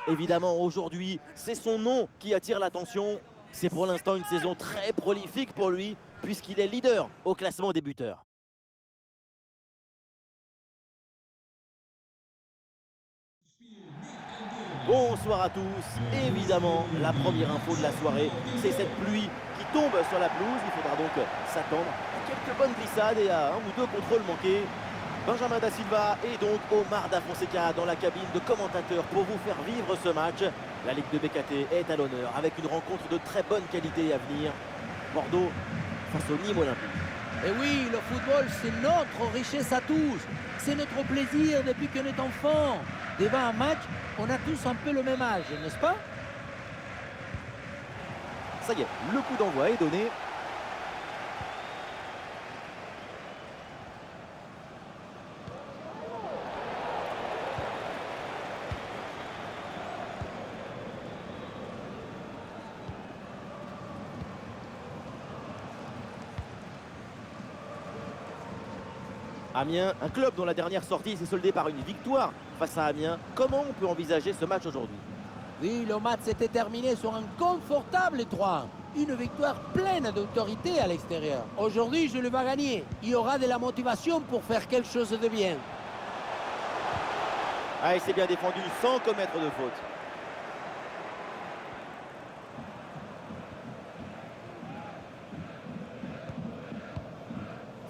Évidemment, aujourd'hui, c'est son nom qui attire l'attention. C'est pour l'instant une saison très prolifique pour lui, puisqu'il est leader au classement des buteurs. Bonsoir à tous. Évidemment, la première info de la soirée, c'est cette pluie qui tombe sur la pelouse. Il faudra donc s'attendre à quelques bonnes glissades et à un ou deux contrôles manqués. Benjamin Da Silva et donc Omar Da Fonseca dans la cabine de commentateurs pour vous faire vivre ce match. La Ligue de BKT est à l'honneur avec une rencontre de très bonne qualité à venir. Bordeaux face au Nîmes Olympique. Et oui, le football, c'est notre richesse à tous. C'est notre plaisir depuis qu'on est enfant. Devant un match, on a tous un peu le même âge, n'est-ce pas? Ça y est, le coup d'envoi est donné. Amiens, un club dont la dernière sortie s'est soldée par une victoire face à Amiens. Comment on peut envisager ce match aujourd'hui? Oui, le match s'était terminé sur un confortable 3. Une victoire pleine d'autorité à l'extérieur. Aujourd'hui, je le vais gagner. Il y aura de la motivation pour faire quelque chose de bien. Ah, il s'est bien défendu sans commettre de faute.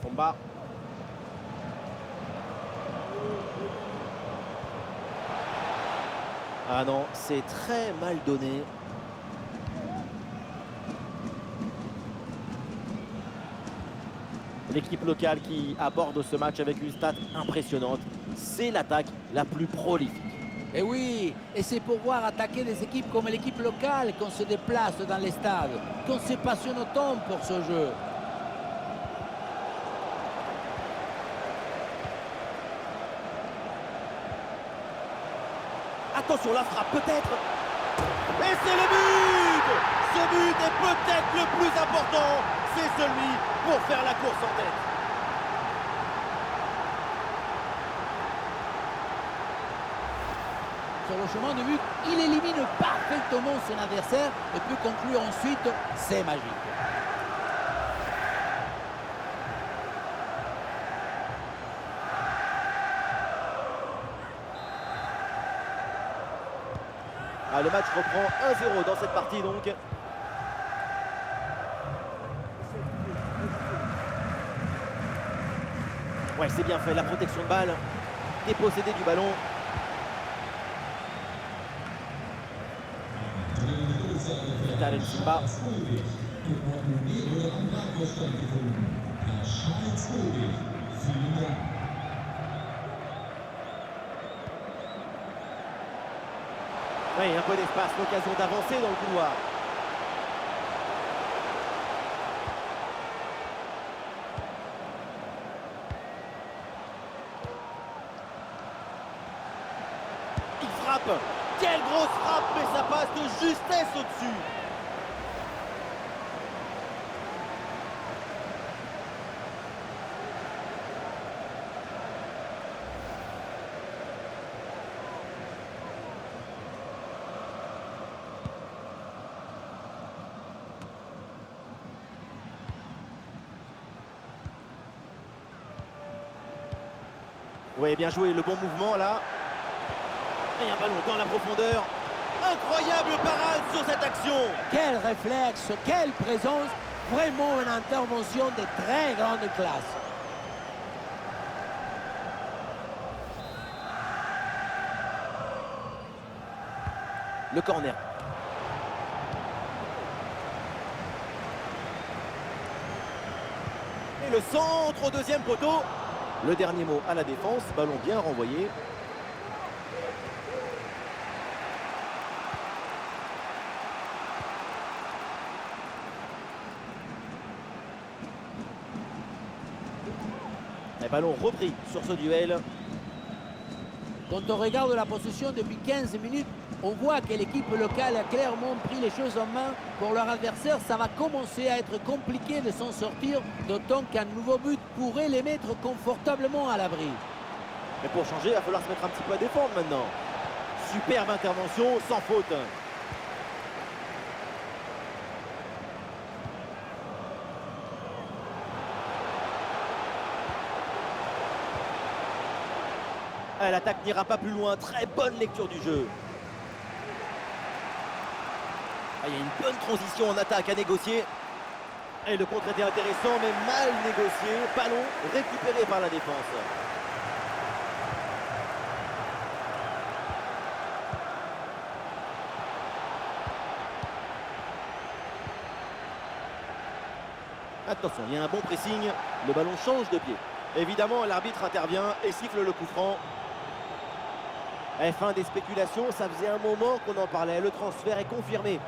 Fomba. Ah non, c'est très mal donné. L'équipe locale qui aborde ce match avec une stat impressionnante, c'est l'attaque la plus prolifique. Et oui, et c'est pour voir attaquer des équipes comme l'équipe locale qu'on se déplace dans les stades, qu'on se passionne autant pour ce jeu. Attention, la frappe peut-être. Et c'est le but! Ce but est peut-être le plus important. C'est celui pour faire la course en tête. Sur le chemin de but, il élimine parfaitement son adversaire et peut conclure ensuite, c'est magique. Ah, le match reprend 1-0 dans cette partie donc. Ouais, c'est bien fait, la protection de balle, dépossédé du ballon. Vital Simba. Oui, un peu d'espace, l'occasion d'avancer dans le couloir. Il frappe. Quelle grosse frappe, mais ça passe de justesse au-dessus. Oui, bien joué, le bon mouvement là. Et un ballon dans la profondeur. Incroyable parade sur cette action. Quel réflexe, quelle présence, vraiment une intervention de très grande classe. Le corner. Et le centre au deuxième poteau. Le dernier mot à la défense, ballon bien renvoyé. Et ballon repris sur ce duel. Quand on regarde la possession depuis 15 minutes, on voit que l'équipe locale a clairement pris les choses en main. Pour leur adversaire, ça va commencer à être compliqué de s'en sortir, d'autant qu'un nouveau but pourrait les mettre confortablement à l'abri. Mais pour changer, il va falloir se mettre un petit peu à défendre maintenant. Superbe intervention, sans faute. L'attaque n'ira pas plus loin. Très bonne lecture du jeu. Il y a une bonne transition en attaque à négocier. Et le contre était intéressant, mais mal négocié. Ballon récupéré par la défense. Attention, il y a un bon pressing. Le ballon change de pied. Évidemment, l'arbitre intervient et siffle le coup franc. Fin des spéculations, ça faisait un moment qu'on en parlait. Le transfert est confirmé.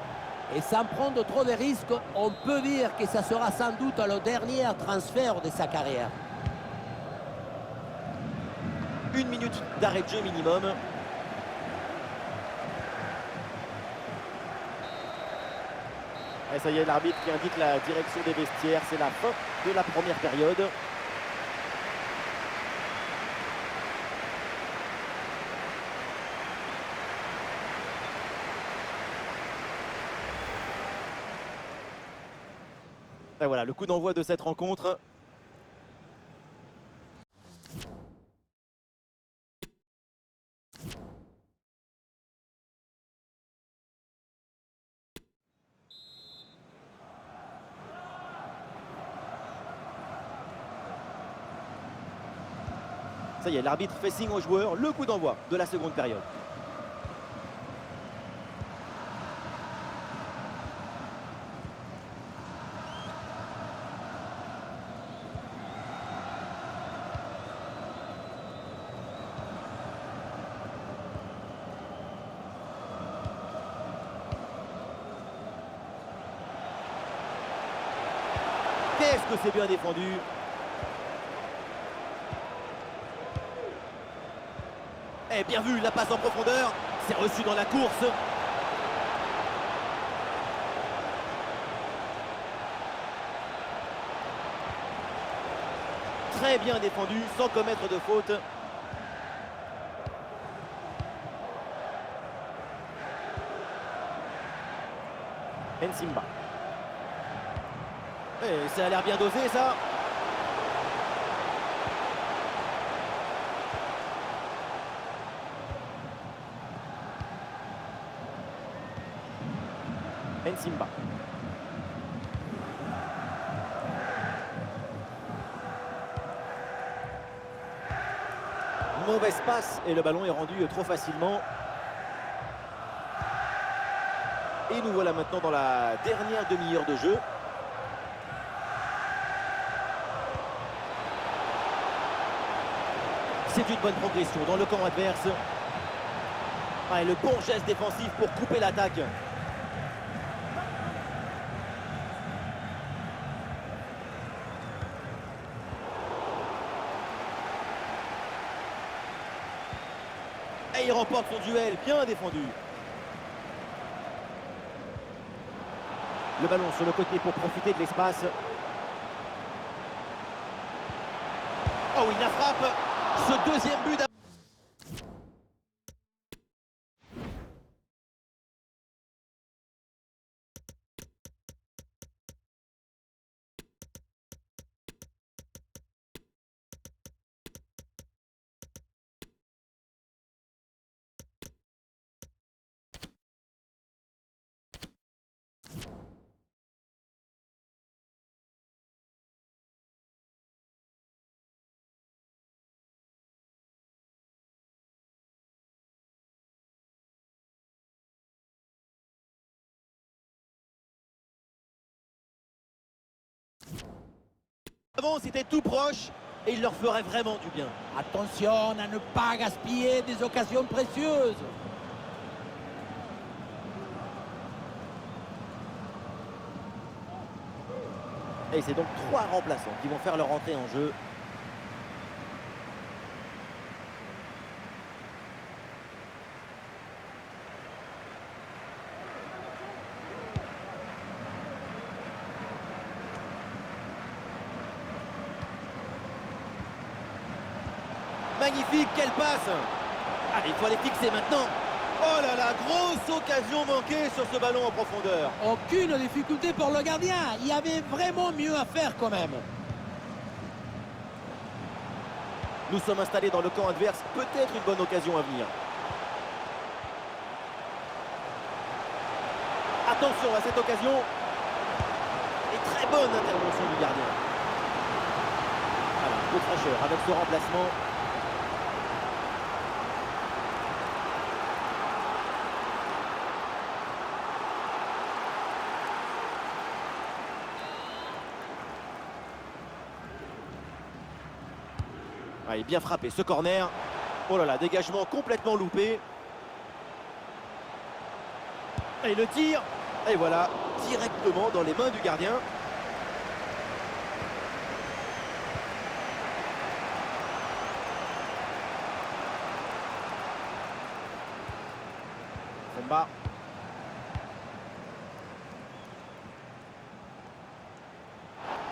Et sans prendre trop de risques, on peut dire que ça sera sans doute le dernier transfert de sa carrière. 1 minute d'arrêt de jeu minimum. Et ça y est, l'arbitre qui indique la direction des vestiaires. C'est la fin de la première période. Et voilà, le coup d'envoi de cette rencontre. Ça y est, l'arbitre fait signe aux joueurs. Le coup d'envoi de la seconde période. Qu'est-ce que c'est bien défendu! Et bien vu, la passe en profondeur. C'est reçu dans la course. Très bien défendu, sans commettre de faute. Nsimba. Et ça a l'air bien dosé, ça. Nsimba. Mauvaise passe et le ballon est rendu trop facilement. Et nous voilà maintenant dans la dernière demi-heure de jeu. C'est une bonne progression dans le camp adverse. Et le bon geste défensif pour couper l'attaque. Et il remporte son duel, bien défendu. Le ballon sur le côté pour profiter de l'espace. Oh oui, la frappe. Ce deuxième but. Avant, c'était tout proche et il leur ferait vraiment du bien. Attention à ne pas gaspiller des occasions précieuses. Et c'est donc 3 remplaçants qui vont faire leur entrée en jeu. Magnifique, quelle passe! Allez, il faut aller fixer maintenant. Oh là là, grosse occasion manquée sur ce ballon en profondeur. Aucune difficulté pour le gardien. Il y avait vraiment mieux à faire quand même. Nous sommes installés dans le camp adverse, peut-être une bonne occasion à venir. Attention à cette occasion. Et très bonne intervention du gardien. Voilà, le fraîcheur avec ce remplacement. Allez, bien frappé ce corner. Oh là là, dégagement complètement loupé. Et le tir. Et voilà, directement dans les mains du gardien. Combat.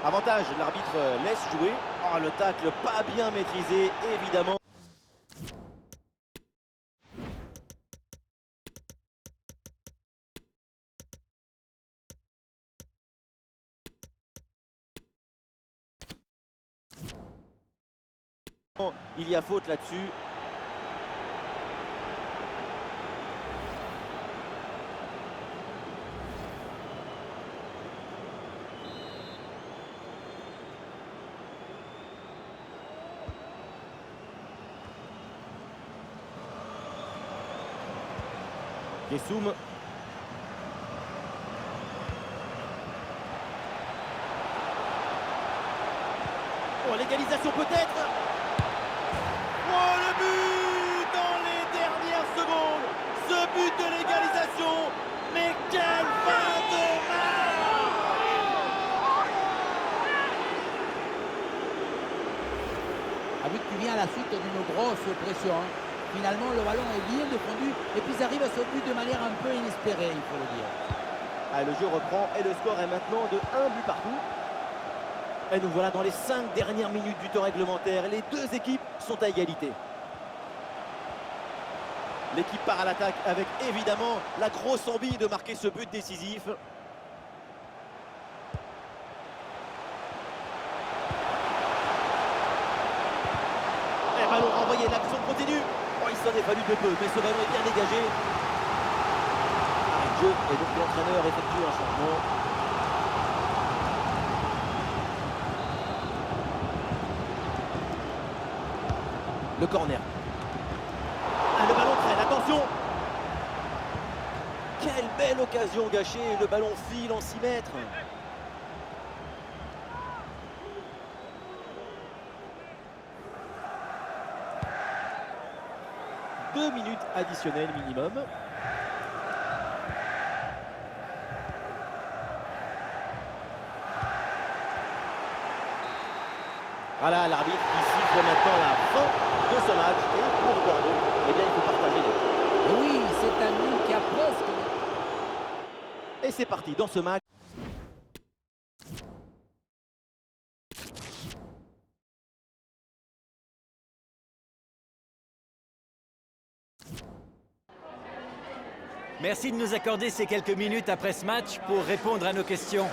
Avantage, l'arbitre laisse jouer. Oh, le tacle pas bien maîtrisé, évidemment. Il y a faute là-dessus. Gessoum. Oh, l'égalisation peut-être. Oh, le but dans les dernières secondes. Ce but de l'égalisation. Mais quelle fin de match! Un but qui vient à la suite d'une grosse pression. Finalement, le ballon est bien défendu et puis arrive à ce but de manière un peu inespérée, il faut le dire. Ah, le jeu reprend et le score est maintenant de 1 but partout. Et nous voilà dans les 5 dernières minutes du temps réglementaire. Les deux équipes sont à égalité. L'équipe part à l'attaque avec évidemment la grosse envie de marquer ce but décisif. Et ballon renvoyé, l'action continue. Oh, il s'en est fallu de peu, mais ce ballon est bien dégagé. Arrêt de jeu, et donc l'entraîneur effectue un changement. Le corner. Ah, le ballon traîne, attention. Quelle belle occasion gâchée, le ballon file en 6 mètres. Deux minutes additionnelles minimum. Voilà l'arbitre qui siffle maintenant la fin de ce match. Et pour Bordeaux, eh bien, il faut partager les points. Et oui, c'est un nul qui a presque... Et c'est parti dans ce match. Merci de nous accorder ces quelques minutes après ce match pour répondre à nos questions.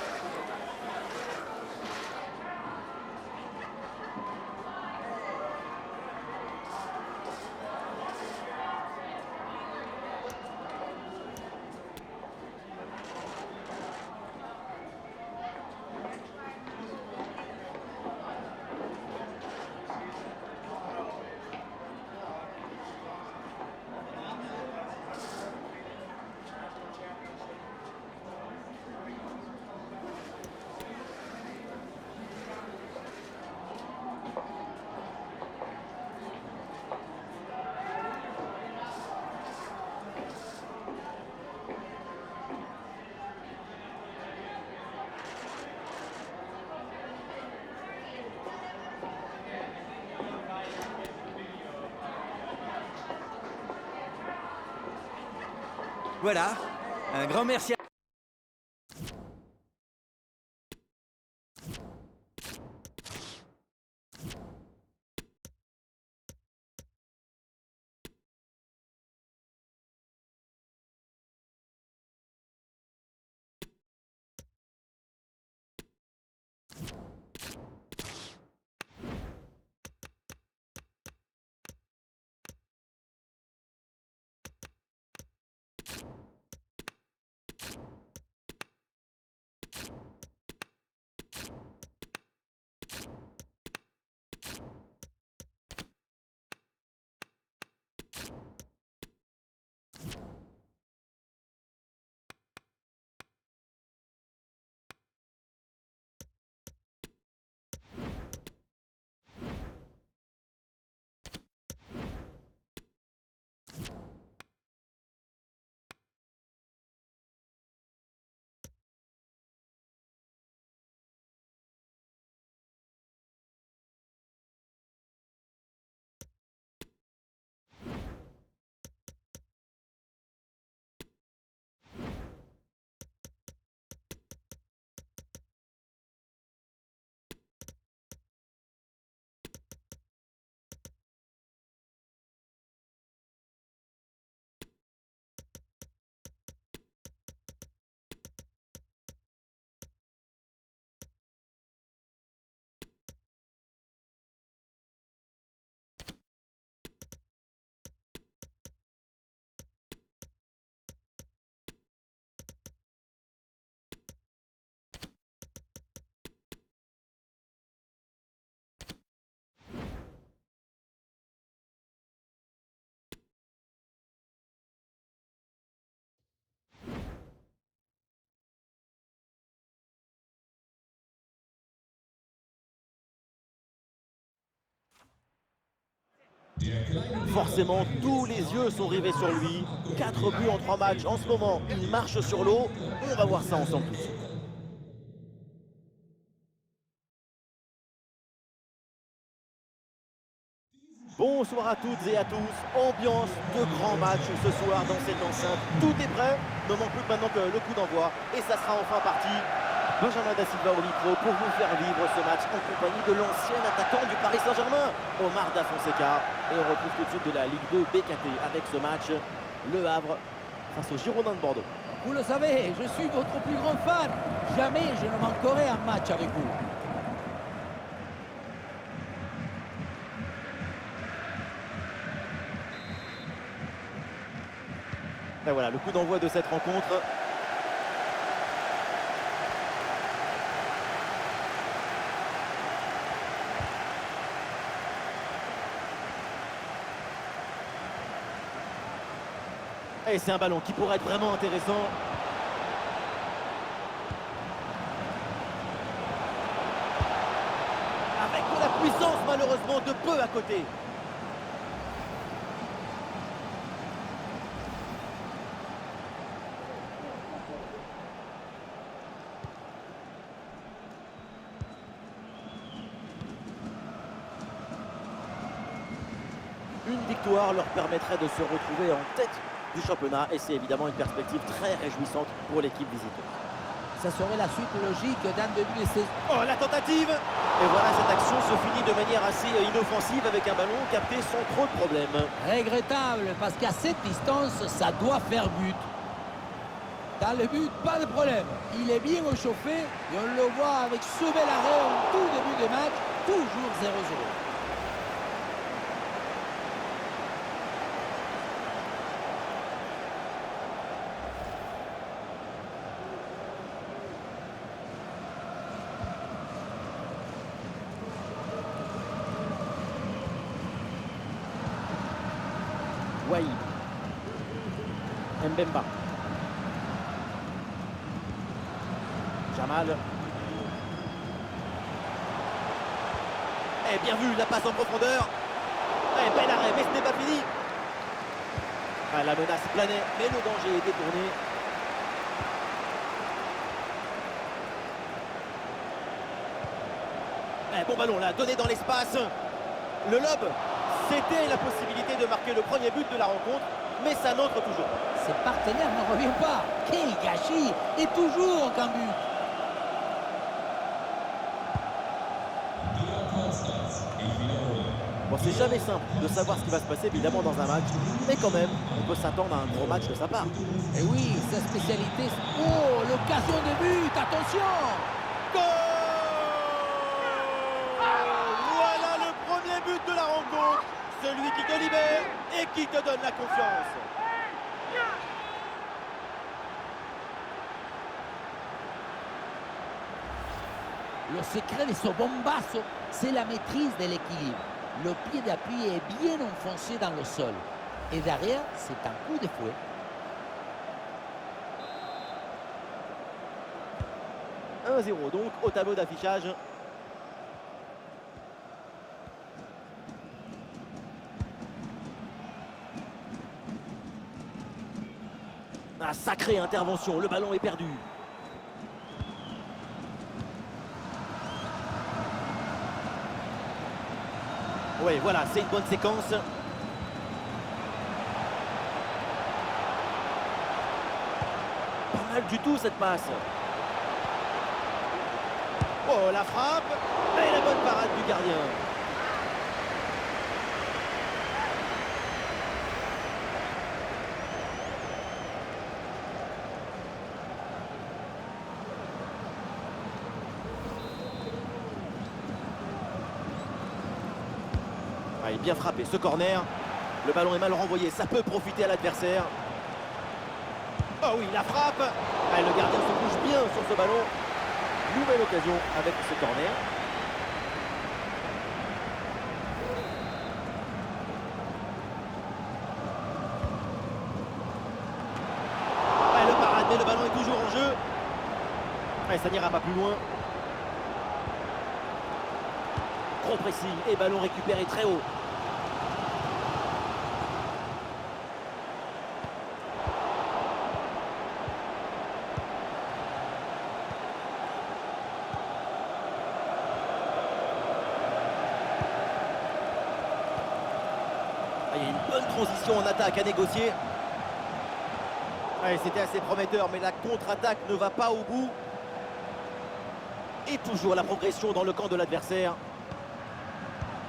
Voilà, un grand merci à Forcément, tous les yeux sont rivés sur lui. 4 buts en 3 matchs. En ce moment, il marche sur l'eau. On va voir ça ensemble tout de suite. Bonsoir à toutes et à tous. Ambiance de grand match ce soir dans cette enceinte. Tout est prêt. Ne manque plus que maintenant que le coup d'envoi. Et ça sera enfin parti. Benjamin Da Silva au micro pour vous faire vivre ce match en compagnie de l'ancien attaquant du Paris Saint-Germain, Omar Da Fonseca. Et on retrouve tout de suite de la Ligue 2 BKT avec ce match. Le Havre face aux Girondins de Bordeaux. Vous le savez, je suis votre plus grand fan. Jamais je ne manquerai un match avec vous. Et voilà, le coup d'envoi de cette rencontre. Et c'est un ballon qui pourrait être vraiment intéressant. Avec de la puissance, malheureusement, de peu à côté. Une victoire leur permettrait de se retrouver en tête du championnat et c'est évidemment une perspective très réjouissante pour l'équipe visiteur. Ça serait la suite logique d'un début de saison. Oh, la tentative! Et voilà, cette action se finit de manière assez inoffensive avec un ballon capté sans trop de problèmes. Regrettable, parce qu'à cette distance, ça doit faire but. Dans le but, pas de problème. Il est bien réchauffé et on le voit avec ce bel arrêt au tout début des matchs, toujours 0-0. Wai. Mbemba. Jamal. Et bien vu, la passe en profondeur. Et bel arrêt, mais ce n'est pas fini. Ah, la menace planait, mais le danger est détourné. Et bon ballon là, donné dans l'espace. Le lob. C'était la possibilité de marquer le premier but de la rencontre, mais ça n'entre toujours pas. Ses partenaires ne reviennent pas. Quel gâchis! Et toujours aucun but. Bon, c'est jamais simple de savoir ce qui va se passer évidemment dans un match, mais quand même, on peut s'attendre à un gros match de sa part. Et oui, sa spécialité... Oh, l'occasion de but! Attention! Goal! Voilà le premier but de la rencontre, celui qui te libère et qui te donne la confiance. Le secret de ce bombasso, c'est la maîtrise de l'équilibre. Le pied d'appui est bien enfoncé dans le sol. Et derrière, c'est un coup de fouet. « 1-0 donc au tableau d'affichage. Ah, sacrée intervention, le ballon est perdu. Oui, voilà, c'est une bonne séquence. Pas mal du tout cette passe. Oh, la frappe et la bonne parade du gardien. Ah, il est bien frappé ce corner. Le ballon est mal renvoyé, ça peut profiter à l'adversaire. Oh oui, la frappe. Ah, le gardien se bouge bien sur ce ballon. Nouvelle occasion avec ce corner. Ah, le parade, mais le ballon est toujours en jeu. Ah, ça n'ira pas plus loin. Trop précis et ballon récupéré très haut. Et une bonne transition en attaque à négocier. Ouais, c'était assez prometteur, mais la contre-attaque ne va pas au bout. Et toujours la progression dans le camp de l'adversaire.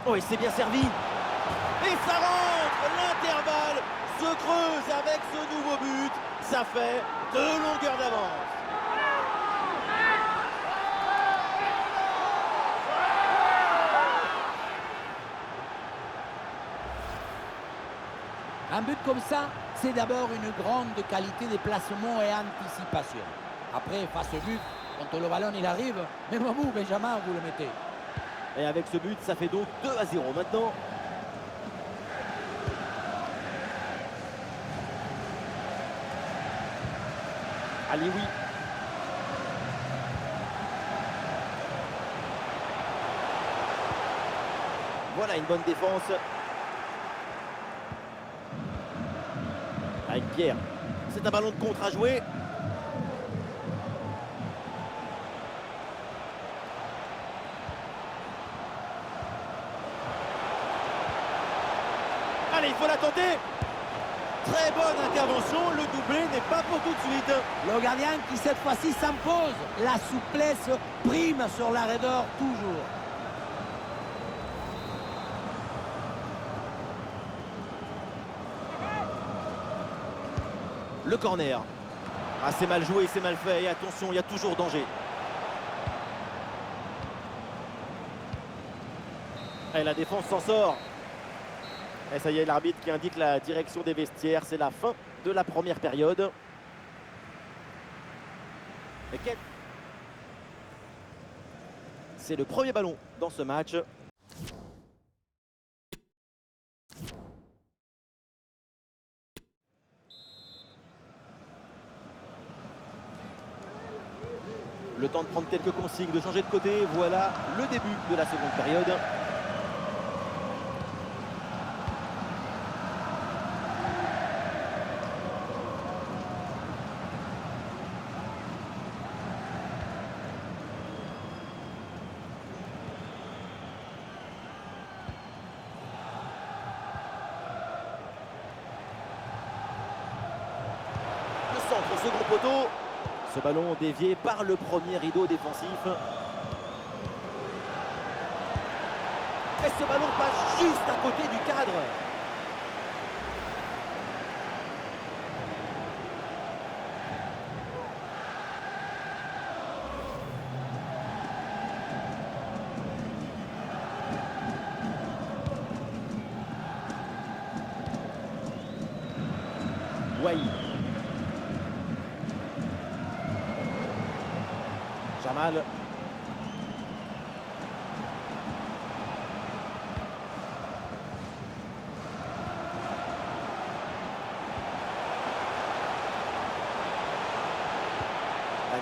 Oh, il s'est bien servi. Et ça rentre. L'intervalle se creuse avec ce nouveau but. Ça fait 2 longueurs d'avance. Un but comme ça, c'est d'abord une grande qualité de placement et anticipation. Après, face au but, quand le ballon il arrive, même vous, Benjamin, vous le mettez. Et avec ce but, ça fait donc 2-0 maintenant. Allez, oui. Voilà une bonne défense. Avec Pierre. C'est un ballon de contre à jouer. Allez, il faut la tenter. Très bonne intervention. Le doublé n'est pas pour tout de suite. Le gardien qui cette fois-ci s'impose. La souplesse prime sur l'arrêt d'or toujours. Le corner. Ah, c'est mal joué, c'est mal fait. Et attention, il y a toujours danger. Et la défense s'en sort. Et ça y est, l'arbitre qui indique la direction des vestiaires. C'est la fin de la première période. C'est le premier ballon dans ce match. Le temps de prendre quelques consignes, de changer de côté. Voilà le début de la seconde période. Le centre au second poteau. Ce ballon dévié par le premier rideau défensif. Et ce ballon passe juste à côté du cadre. Wai. Jamal. La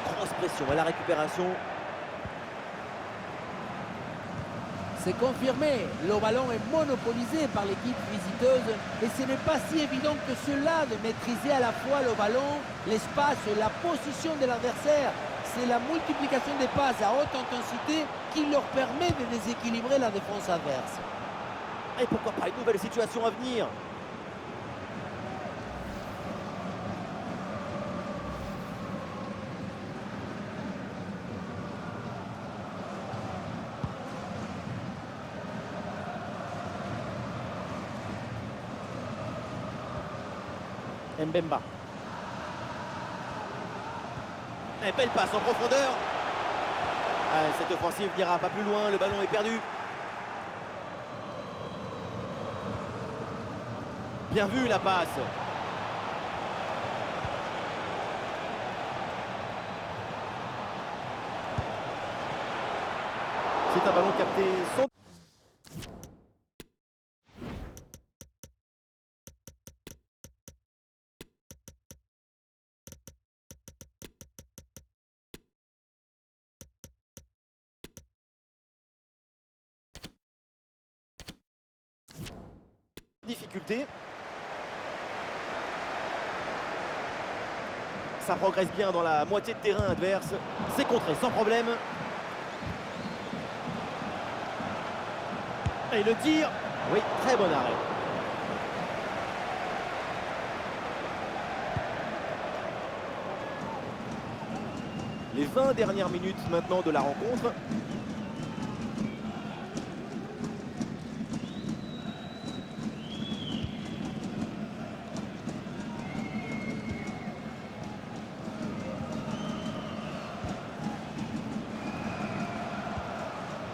grosse pression à la récupération. C'est confirmé, le ballon est monopolisé par l'équipe visiteuse et ce n'est pas si évident que cela de maîtriser à la fois le ballon, l'espace et la position de l'adversaire. C'est la multiplication des passes à haute intensité qui leur permet de déséquilibrer la défense adverse. Et pourquoi pas une nouvelle situation à venir. Mbemba. Et belle passe en profondeur. Ah, cette offensive n'ira pas plus loin, le ballon est perdu. Bien vu la passe. C'est un ballon capté sans... difficulté. Ça progresse bien dans la moitié de terrain adverse. C'est contré sans problème. Et le tir. Oui, très bon arrêt. les 20 dernières minutes maintenant de la rencontre.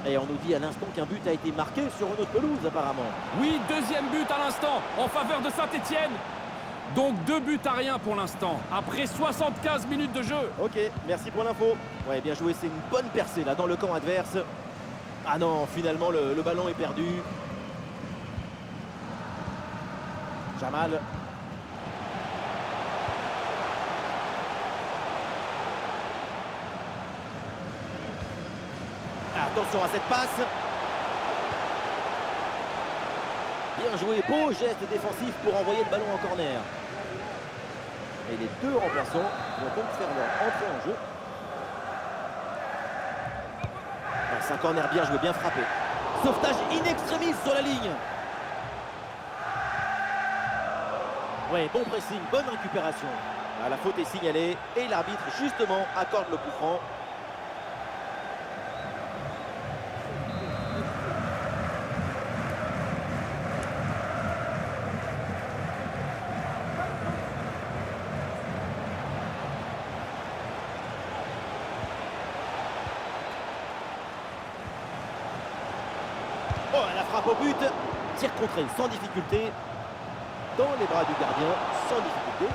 Et on nous dit à l'instant qu'un but a été marqué sur une autre pelouse apparemment. Oui, deuxième but à l'instant en faveur de Saint-Etienne. Donc 2-1 pour l'instant, après 75 minutes de jeu. Ok, merci pour l'info. Ouais, bien joué, c'est une bonne percée là dans le camp adverse. Ah non, finalement le ballon est perdu. Jamal. Attention à cette passe. Bien joué, beau geste défensif pour envoyer le ballon en corner. Et les deux remplaçants vont donc faire leur entrée en jeu. C'est un corner bien joué, bien frappé. Sauvetage in extremis sur la ligne. Ouais, bon pressing, bonne récupération. Ah, la faute est signalée et l'arbitre justement accorde le coup franc. Oh, la frappe au but. Tir contré sans difficulté. Dans les bras du gardien, sans difficulté.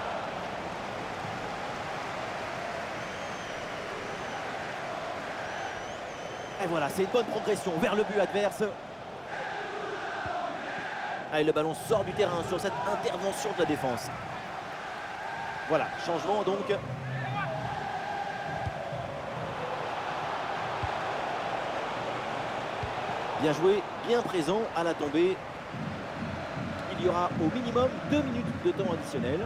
Et voilà, c'est une bonne progression vers le but adverse. Allez, le ballon sort du terrain sur cette intervention de la défense. Voilà, changement donc. Bien joué, bien présent à la tombée. Il y aura au minimum 2 minutes de temps additionnel.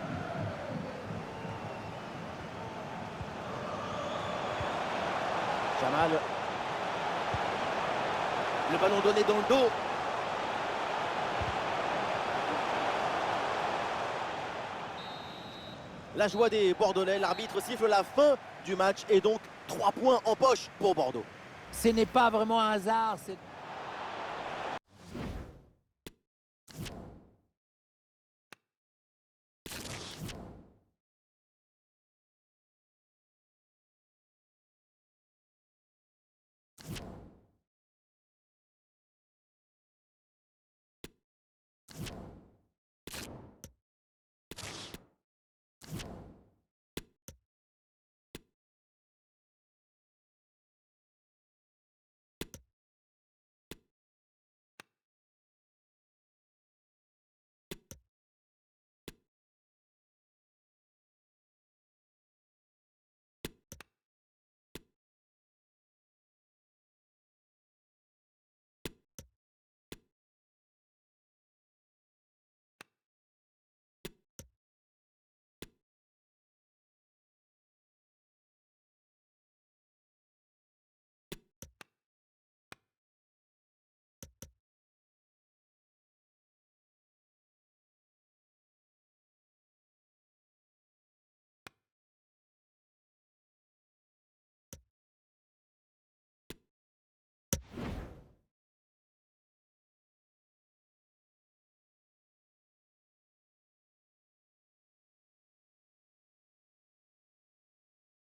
Jamal. Le ballon donné dans le dos. La joie des Bordelais, l'arbitre siffle la fin du match et donc 3 points en poche pour Bordeaux. Ce n'est pas vraiment un hasard.